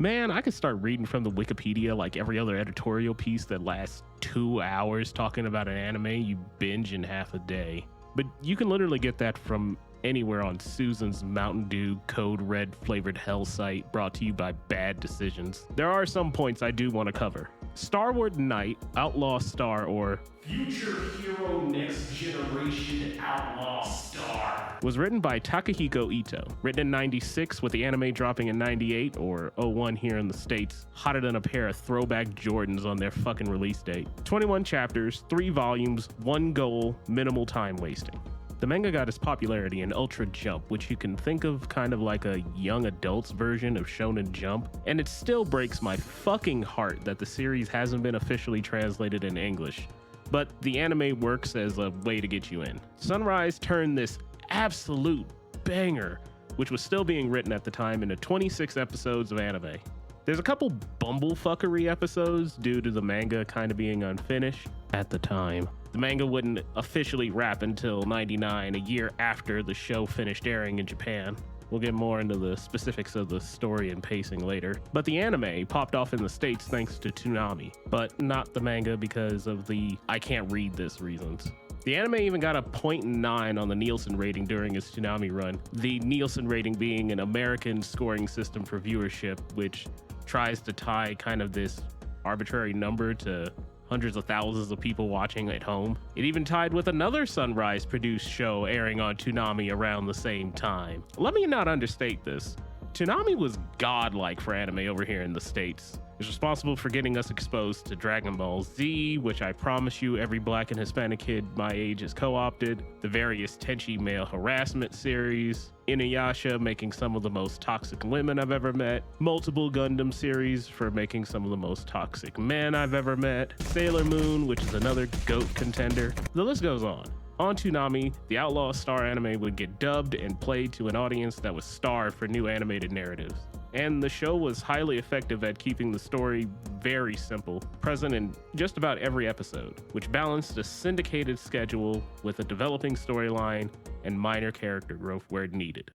Man, I could start reading from the Wikipedia like every other editorial piece that lasts 2 hours talking about an anime you binge in half a day. But you can literally get that from anywhere on Susan's Mountain Dew Code Red flavored hell site, brought to you by Bad Decisions. There are some points I do want to cover. Starward Knight, Outlaw Star, or Future Hero Next Generation Outlaw Star, was written by Takahiko Ito. Written in 96 with the anime dropping in 98 or 01 here in the States, hotter than a pair of throwback Jordans on their fucking release date. 21 chapters, 3 volumes, 1 goal, minimal time wasting. The manga got its popularity in Ultra Jump, which you can think of kind of like a young adult's version of Shonen Jump, and it still breaks my fucking heart that the series hasn't been officially translated in English. But the anime works as a way to get you in. Sunrise turned this absolute banger, which was still being written at the time, into 26 episodes of anime. There's a couple bumblefuckery episodes due to the manga kind of being unfinished at the time. The manga wouldn't officially wrap until 99, a year after the show finished airing in Japan. We'll get more into the specifics of the story and pacing later. But the anime popped off in the States thanks to Toonami, but not the manga because of the I can't read this reasons. The anime even got a 0.9 on the Nielsen rating during its Toonami run, the Nielsen rating being an American scoring system for viewership, which tries to tie kind of this arbitrary number to hundreds of thousands of people watching at home. It even tied with another Sunrise produced show airing on Toonami around the same time. Let me not understate this. Toonami was godlike for anime over here in the States. It's responsible for getting us exposed to Dragon Ball Z, which I promise you every Black and Hispanic kid my age has co-opted, the various Tenchi male harassment series, Inuyasha making some of the most toxic women I've ever met, multiple Gundam series for making some of the most toxic men I've ever met, Sailor Moon, which is another GOAT contender. The list goes on. On Toonami, the Outlaw Star anime would get dubbed and played to an audience that was starved for new animated narratives. And the show was highly effective at keeping the story very simple, present in just about every episode, which balanced a syndicated schedule with a developing storyline and minor character growth where needed.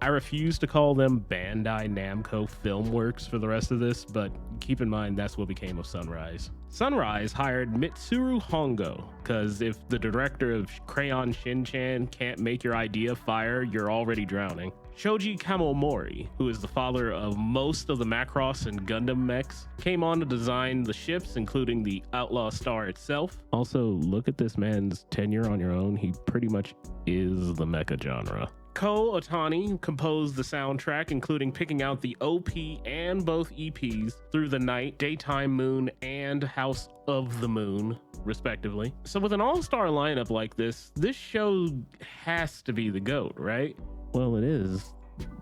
I refuse to call them Bandai Namco Filmworks for the rest of this, but keep in mind that's what became of Sunrise. Sunrise hired Mitsuru Hongo, because if the director of Crayon Shin-chan can't make your idea fire, you're already drowning. Shoji Kamomori, who is the father of most of the Macross and Gundam mechs, came on to design the ships, including the Outlaw Star itself. Also, look at this man's tenure on your own. He pretty much is the mecha genre. Ko Otani composed the soundtrack, including picking out the OP and both EPs Through the Night, Daytime Moon, and House of the Moon, respectively. So with an all-star lineup like this show has to be the GOAT, right? Well, it is.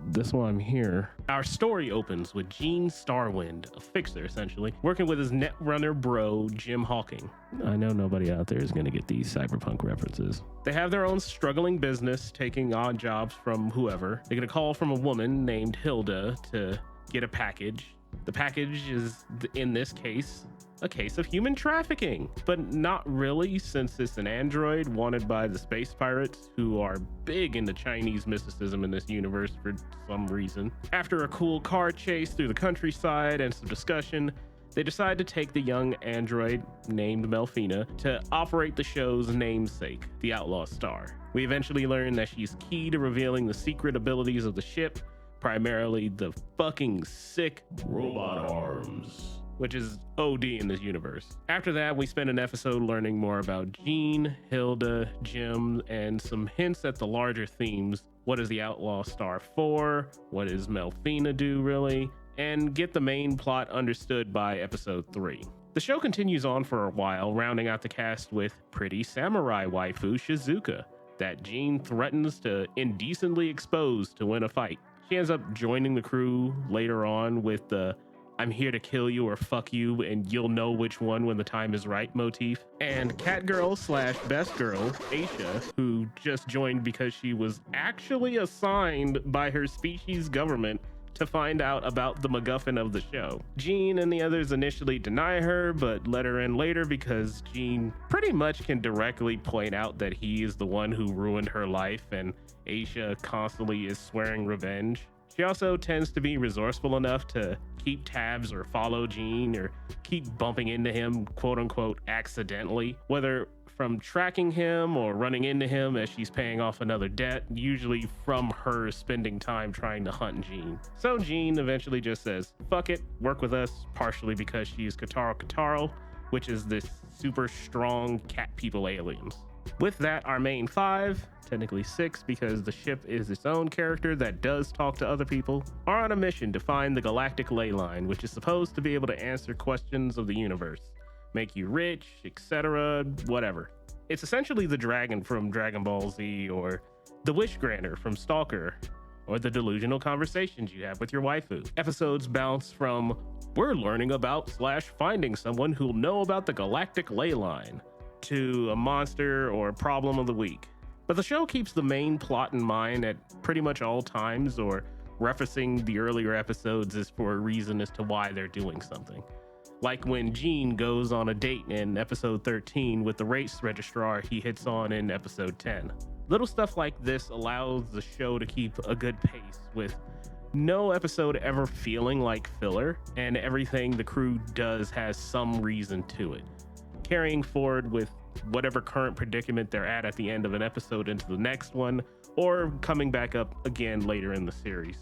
That's why I'm here. Our story opens with Gene Starwind, a fixer essentially, working with his Netrunner bro, Jim Hawking. I know nobody out there is going to get these cyberpunk references. They have their own struggling business, taking odd jobs from whoever. They get a call from a woman named Hilda to get a package. The package is, in this case, a case of human trafficking, but not really, since it's an android wanted by the space pirates, who are big into Chinese mysticism in this universe for some reason. After a cool car chase through the countryside and some discussion, they decide to take the young android named Melfina to operate the show's namesake, the Outlaw Star. We eventually learn that she's key to revealing the secret abilities of the ship, primarily the fucking sick robot arms, which is OD in this universe. After that, we spend an episode learning more about Gene, Hilda, Jim, and some hints at the larger themes. What is the Outlaw Star for? What does Melfina do, really? And get the main plot understood by episode 3. The show continues on for a while, rounding out the cast with pretty samurai waifu Shizuka that Gene threatens to indecently expose to win a fight. She ends up joining the crew later on with the I'm here to kill you or fuck you and you'll know which one when the time is right motif. And Catgirl / Best Girl, Aisha, who just joined because she was actually assigned by her species government to find out about the MacGuffin of the show. Gene and the others initially deny her, but let her in later because Gene pretty much can directly point out that he is the one who ruined her life, and Aisha constantly is swearing revenge. She also tends to be resourceful enough to keep tabs or follow Gene or keep bumping into him, quote unquote, accidentally, whether from tracking him or running into him as she's paying off another debt, usually from her spending time trying to hunt Gene. So Gene eventually just says, fuck it, work with us, partially because she's Kotaro, which is this super strong cat people aliens. With that, our main 5, technically 6 because the ship is its own character that does talk to other people, are on a mission to find the galactic ley line, which is supposed to be able to answer questions of the universe, make you rich, etc., whatever. It's essentially the dragon from Dragon Ball Z, or the wish granter from Stalker, or the delusional conversations you have with your waifu. Episodes bounce from we're learning about / finding someone who'll know about the galactic ley line to a monster or problem of the week. But the show keeps the main plot in mind at pretty much all times, or referencing the earlier episodes is for a reason as to why they're doing something. Like when Gene goes on a date in episode 13 with the race registrar he hits on in episode 10. Little stuff like this allows the show to keep a good pace, with no episode ever feeling like filler, and everything the crew does has some reason to it, carrying forward with whatever current predicament they're at the end of an episode into the next one, or coming back up again later in the series.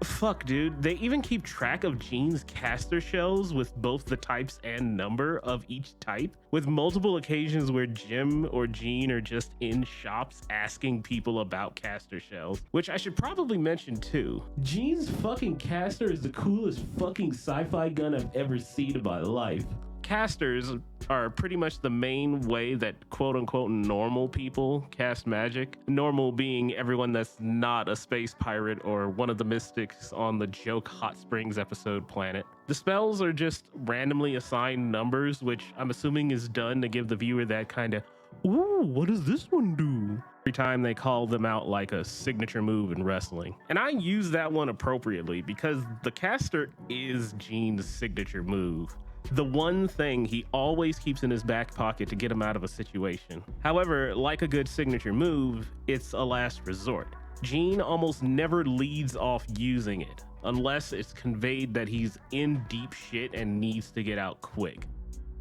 Fuck, dude, they even keep track of Gene's caster shells with both the types and number of each type, with multiple occasions where Jim or Gene are just in shops asking people about caster shells, which I should probably mention too. Gene's fucking caster is the coolest fucking sci-fi gun I've ever seen in my life. Casters are pretty much the main way that quote unquote normal people cast magic. Normal being everyone that's not a space pirate or one of the mystics on the Joke Hot Springs episode planet. The spells are just randomly assigned numbers, which I'm assuming is done to give the viewer that kind of, ooh, what does this one do? Every time they call them out like a signature move in wrestling. And I use that one appropriately because the caster is Gene's signature move. The one thing he always keeps in his back pocket to get him out of a situation. However, like a good signature move, it's a last resort. Gene almost never leads off using it, unless it's conveyed that he's in deep shit and needs to get out quick.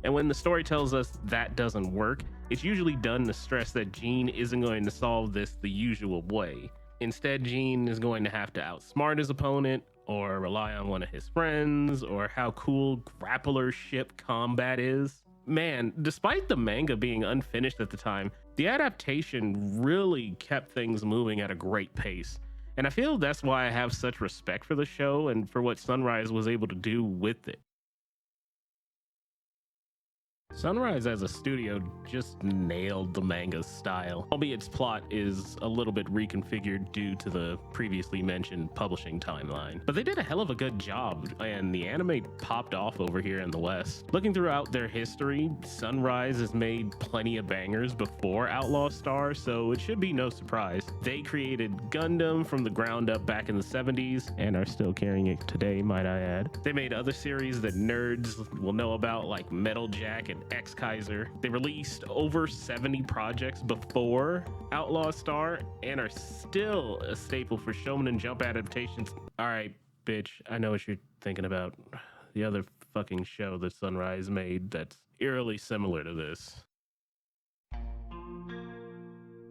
And when the story tells us that doesn't work, it's usually done to stress that Gene isn't going to solve this the usual way. Instead, Gene is going to have to outsmart his opponent, or rely on one of his friends, or how cool grappler ship combat is. Man, despite the manga being unfinished at the time, the adaptation really kept things moving at a great pace. And I feel that's why I have such respect for the show and for what Sunrise was able to do with it. Sunrise as a studio just nailed the manga's style, albeit its plot is a little bit reconfigured due to the previously mentioned publishing timeline. But they did a hell of a good job, and the anime popped off over here in the West. Looking throughout their history, Sunrise has made plenty of bangers before Outlaw Star, so it should be no surprise. They created Gundam from the ground up back in the 70s, and are still carrying it today, might I add. They made other series that nerds will know about, like Metal Jack and X Kaiser. They released over 70 projects before Outlaw Star and are still a staple for Shonen Jump adaptations. Alright, bitch, I know what you're thinking about. The other fucking show that Sunrise made that's eerily similar to this.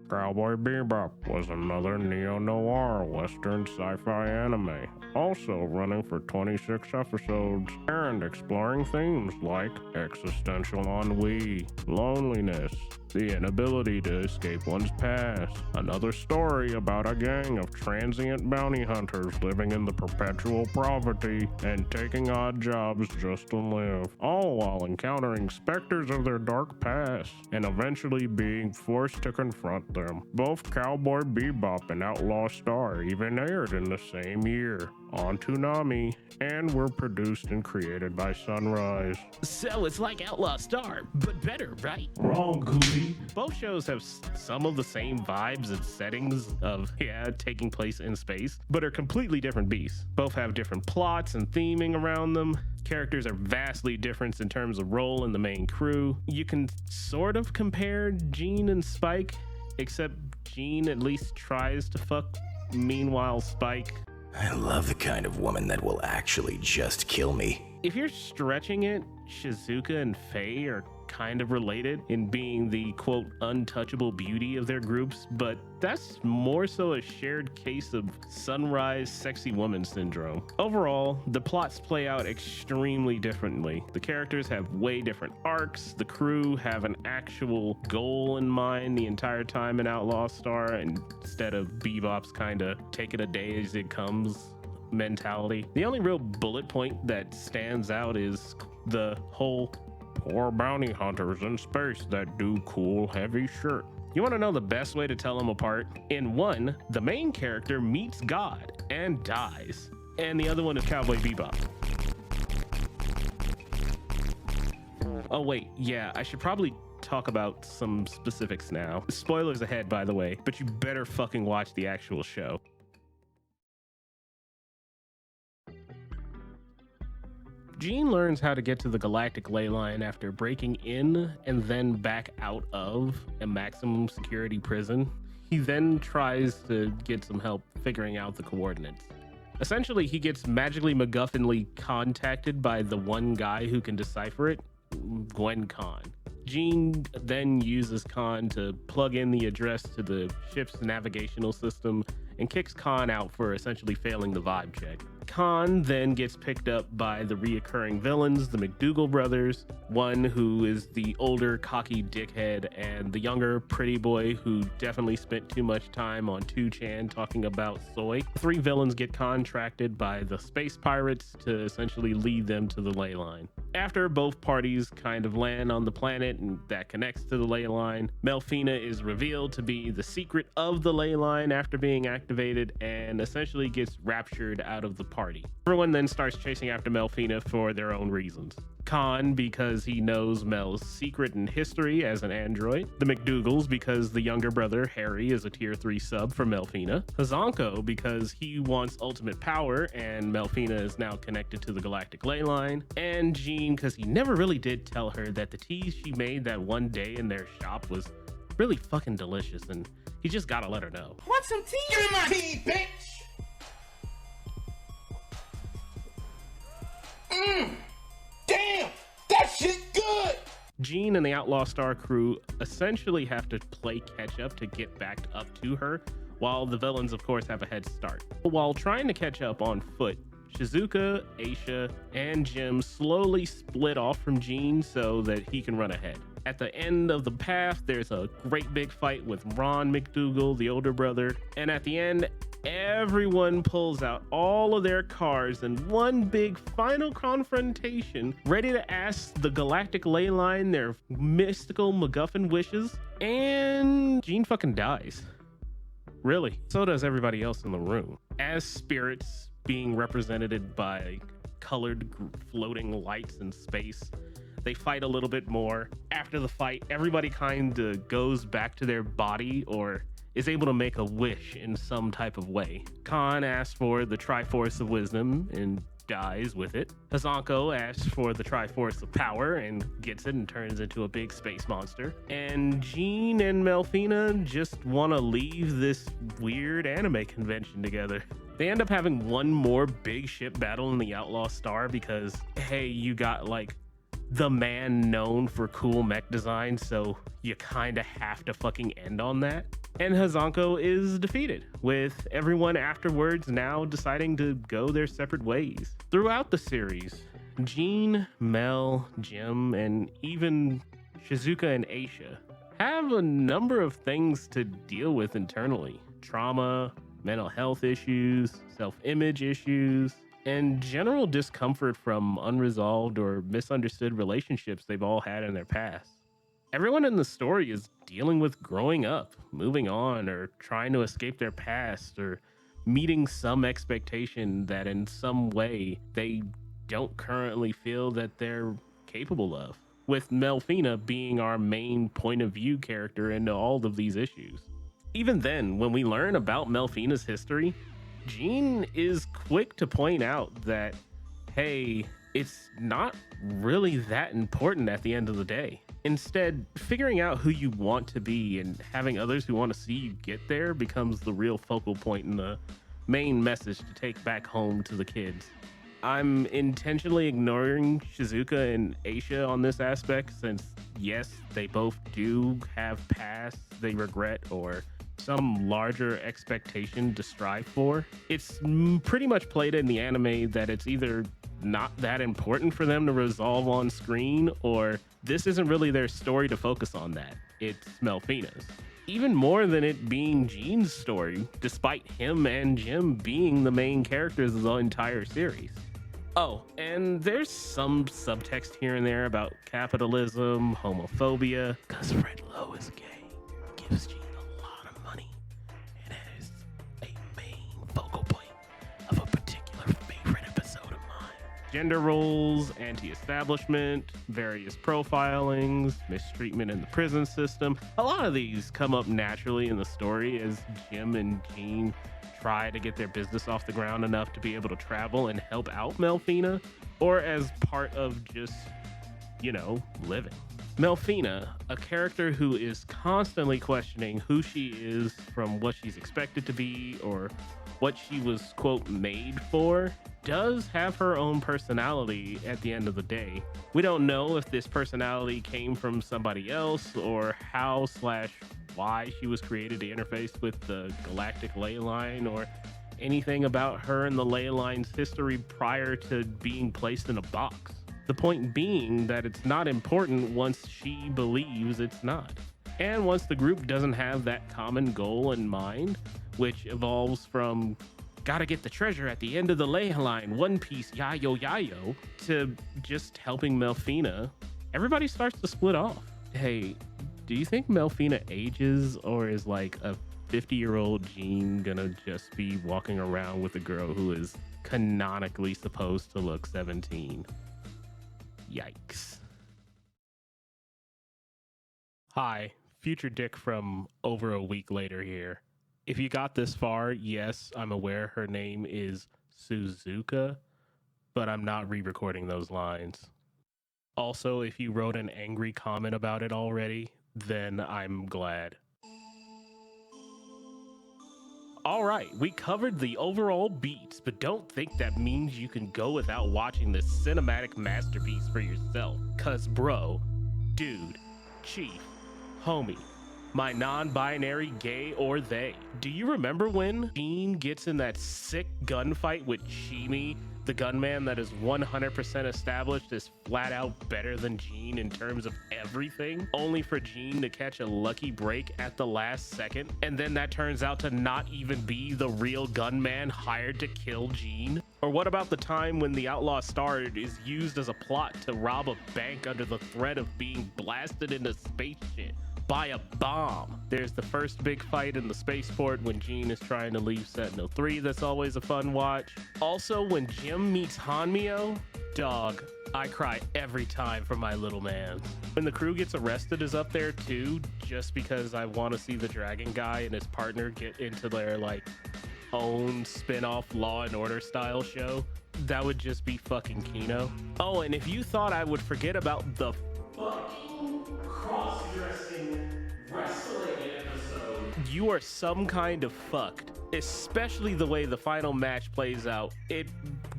Cowboy Bebop was another neo-noir western sci-fi anime, also running for 26 episodes and exploring themes like existential ennui, loneliness, the inability to escape one's past, another story about a gang of transient bounty hunters living in the perpetual poverty and taking odd jobs just to live, all while encountering specters of their dark past and eventually being forced to confront them. Both Cowboy Bebop and Outlaw Star even aired in the same year on Toonami and were produced and created by Sunrise. So it's like Outlaw Star, but better, right? Wrong, Goofy. Both shows have some of the same vibes and settings of, taking place in space, but are completely different beasts. Both have different plots and theming around them. Characters are vastly different in terms of role in the main crew. You can sort of compare Gene and Spike, except Gene at least tries to fuck. Meanwhile, Spike I love the kind of woman that will actually just kill me. If you're stretching it, Shizuka and Faye are kind of related in being the quote untouchable beauty of their groups, but that's more so a shared case of Sunrise sexy woman syndrome. Overall, the plots play out extremely differently. The characters have way different arcs, the crew have an actual goal in mind the entire time in Outlaw Star, instead of Bebop's kind of take it a day as it comes mentality. The only real bullet point that stands out is the whole poor bounty hunters in space that do cool heavy shit. You want to know the best way to tell them apart? In one, the main character meets God and dies, and the other one is Cowboy Bebop. Oh wait, yeah, I should probably talk about some specifics now. Spoilers ahead, by the way, but you better fucking watch the actual show. Gene learns how to get to the galactic ley line after breaking in and then back out of a maximum security prison. He then tries to get some help figuring out the coordinates. Essentially, he gets magically MacGuffinly contacted by the one guy who can decipher it, Gwen Khan. Gene then uses Khan to plug in the address to the ship's navigational system and kicks Khan out for essentially failing the vibe check. Khan then gets picked up by the reoccurring villains, the McDougal brothers, one who is the older cocky dickhead and the younger pretty boy who definitely spent too much time on 2chan talking about soy. Three villains get contracted by the space pirates to essentially lead them to the ley line. After both parties kind of land on the planet and that connects to the ley line, Melfina is revealed to be the secret of the ley line after being activated and essentially gets raptured out of the party. Everyone then starts chasing after Melfina for their own reasons. Khan because he knows Mel's secret and history as an android. The McDougals because the younger brother Harry is a tier 3 sub for Melfina. Hazanko because he wants ultimate power and Melfina is now connected to the galactic ley line. And Jean because he never really did tell her that the tea she made that one day in their shop was really fucking delicious and he just gotta let her know. Want some tea? Give me my tea, bitch! Damn! That shit good! Gene and the Outlaw Star crew essentially have to play catch up to get back up to her, while the villains of course have a head start. While trying to catch up on foot, Shizuka, Aisha, and Jim slowly split off from Gene so that he can run ahead. At the end of the path, there's a great big fight with Ron McDougal, the older brother, and at the end, everyone pulls out all of their cards in one big final confrontation, ready to ask the galactic ley line their mystical MacGuffin wishes, and Gene fucking dies. Really, so does everybody else in the room. As spirits being represented by colored floating lights in space, they fight a little bit more. After the fight, everybody kind of goes back to their body or is able to make a wish in some type of way. Khan asks for the Triforce of Wisdom and dies with it. Hazanko asks for the Triforce of Power and gets it and turns into a big space monster. And Gene and Melfina just want to leave this weird anime convention together. They end up having one more big ship battle in the Outlaw Star because, hey, you got like the man known for cool mech design, so you kind of have to fucking end on that. And Hazanko is defeated, with everyone afterwards now deciding to go their separate ways. Throughout the series, Gene, Mel, Jim, and even Shizuka and Aisha have a number of things to deal with internally. Trauma, mental health issues, self-image issues, and general discomfort from unresolved or misunderstood relationships they've all had in their past. Everyone in the story is dealing with growing up, moving on, or trying to escape their past, or meeting some expectation that in some way they don't currently feel that they're capable of, with Melfina being our main point of view character into all of these issues. Even then, when we learn about Melfina's history, Gene is quick to point out that, hey, it's not really that important at the end of the day. Instead, figuring out who you want to be and having others who want to see you get there becomes the real focal point in the main message to take back home to the kids. I'm intentionally ignoring Shizuka and Aisha on this aspect since, yes, they both do have pasts they regret or some larger expectation to strive for. It's pretty much played in the anime that it's either not that important for them to resolve on screen, or this isn't really their story to focus on that. It's Melfina's. Even more than it being Jean's story, despite him and Jim being the main characters of the entire series. Oh, and there's some subtext here and there about capitalism, homophobia, because Fred Lowe is gay, gives Jean a lot of money, and is a main focal point of a particular favorite episode of mine. Gender roles, anti-establishment, various profilings, mistreatment in the prison system. A lot of these come up naturally in the story as Jim and Jean try to get their business off the ground enough to be able to travel and help out Melfina, or as part of just, living. Melfina, a character who is constantly questioning who she is from what she's expected to be or what she was, quote, made for, does have her own personality at the end of the day. We don't know if this personality came from somebody else or how/why she was created to interface with the galactic ley line, or anything about her and the ley line's history prior to being placed in a box. The point being that it's not important once she believes it's not. And once the group doesn't have that common goal in mind, which evolves from gotta get the treasure at the end of the ley line, One Piece, yayo, to just helping Melfina, everybody starts to split off. Hey, do you think Melfina ages, or is like a 50-year-old Jean gonna just be walking around with a girl who is canonically supposed to look 17? Yikes. Hi, future Dick from over a week later here. If you got this far, yes, I'm aware her name is Suzuka, but I'm not re-recording those lines. Also, if you wrote an angry comment about it already, then I'm glad. All right, we covered the overall beats, but don't think that means you can go without watching this cinematic masterpiece for yourself. Cause bro, dude, chief, homie, my non-binary gay or they. Do you remember when Jean gets in that sick gunfight with Chimi, the gunman that is 100% established as flat out better than Jean in terms of everything, only for Jean to catch a lucky break at the last second, and then that turns out to not even be the real gunman hired to kill Jean? Or what about the time when the Outlaw Star is used as a plot to rob a bank under the threat of being blasted into space shit by a bomb? There's the first big fight in the spaceport when Jean is trying to leave Sentinel-3. That's always a fun watch. Also, when Jim meets Hanmio, dog, I cry every time for my little man. When the crew gets arrested is up there too, just because I want to see the dragon guy and his partner get into their own spin-off Law and Order style show. That would just be fucking Kino. Oh, and if you thought I would forget about the fucking cross-dressing wrestling episode, you are some kind of fucked. Especially the way the final match plays out. It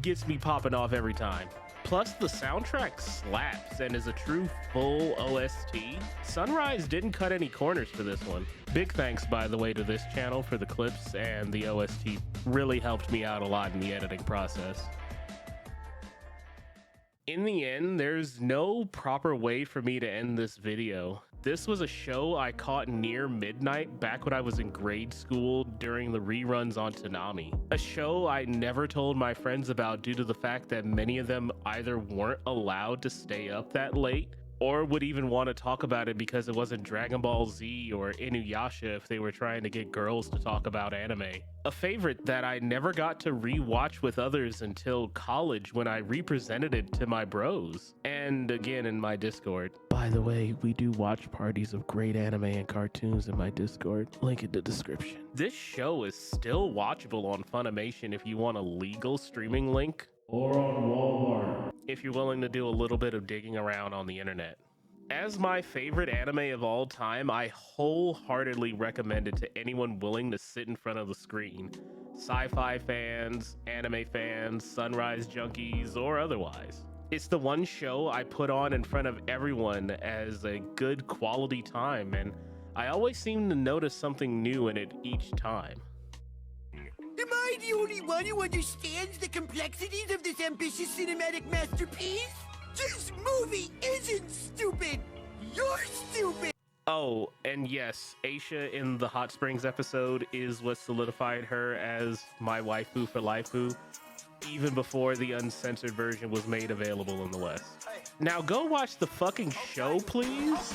gets me popping off every time. Plus, the soundtrack slaps and is a true full OST. Sunrise didn't cut any corners for this one. Big thanks, by the way, to this channel for the clips and the OST. Really helped me out a lot in the editing process. In the end, there's no proper way for me to end this video. This was a show I caught near midnight back when I was in grade school during the reruns on Toonami. A show I never told my friends about due to the fact that many of them either weren't allowed to stay up that late or would even want to talk about it because it wasn't Dragon Ball Z or Inuyasha if they were trying to get girls to talk about anime. A favorite that I never got to re-watch with others until college when I represented it to my bros, and again in my Discord. By the way, we do watch parties of great anime and cartoons in my Discord. Link in the description. This show is still watchable on Funimation if you want a legal streaming link, or on Walmart if you're willing to do a little bit of digging around on the internet. As my favorite anime of all time, I wholeheartedly recommend it to anyone willing to sit in front of the screen. Sci-fi fans, anime fans, Sunrise junkies, or otherwise. It's the one show I put on in front of everyone as a good quality time, and I always seem to notice something new in it each time. Am I the only one who understands the complexities of this ambitious cinematic masterpiece? This movie isn't stupid! You're stupid! Oh, and yes, Aisha in the Hot Springs episode is what solidified her as my waifu for Lifeu, even before the uncensored version was made available in the West. Now go watch the fucking show, please.